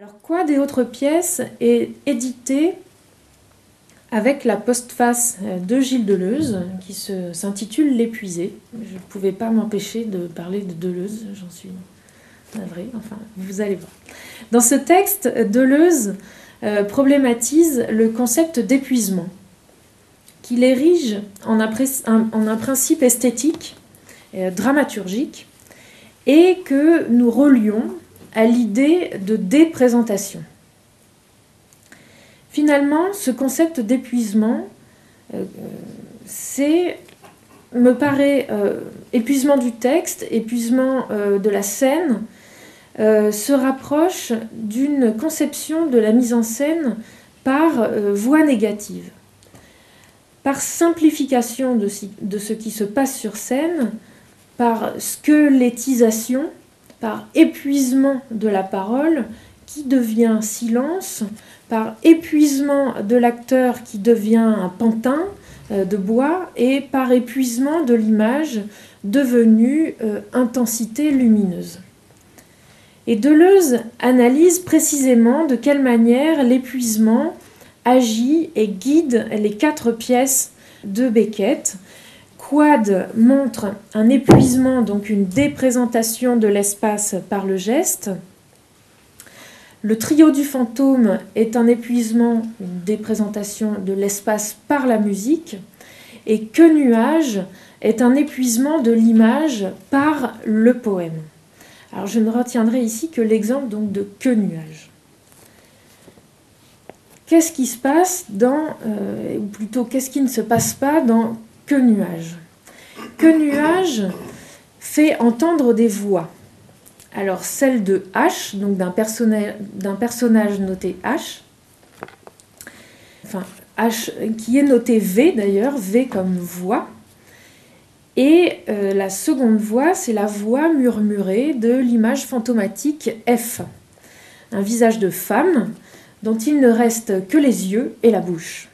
Alors, Quad et autres pièces est édité avec la postface de Gilles Deleuze, qui s'intitule L'épuisé. Je ne pouvais pas m'empêcher de parler de Deleuze, j'en suis navrée, enfin, vous allez voir. Dans ce texte, Deleuze problématise le concept d'épuisement, qu'il érige en un principe esthétique, dramaturgique, et que nous relions à l'idée de déprésentation. Finalement, ce concept d'épuisement, me paraît épuisement du texte, épuisement de la scène, se rapproche d'une conception de la mise en scène par voie négative. Par simplification de ce qui se passe sur scène, par squelettisation, par épuisement de la parole qui devient silence, par épuisement de l'acteur qui devient un pantin de bois et par épuisement de l'image devenue intensité lumineuse. Et Deleuze analyse précisément de quelle manière l'épuisement agit et guide les 4 pièces de Beckett. Quad montre un épuisement, donc une déprésentation de l'espace par le geste. Le trio du fantôme est un épuisement, une déprésentation de l'espace par la musique. Et Que nuage est un épuisement de l'image par le poème. Alors je ne retiendrai ici que l'exemple donc de Que nuage. Qu'est-ce qui se passe ou plutôt qu'est-ce qui ne se passe pas dans Que nuage? Que nuage fait entendre des voix. Alors celle de H, donc d'un personnage noté H, enfin H qui est noté V d'ailleurs, V comme voix. Et la seconde voix, c'est la voix murmurée de l'image fantomatique F, un visage de femme dont il ne reste que les yeux et la bouche.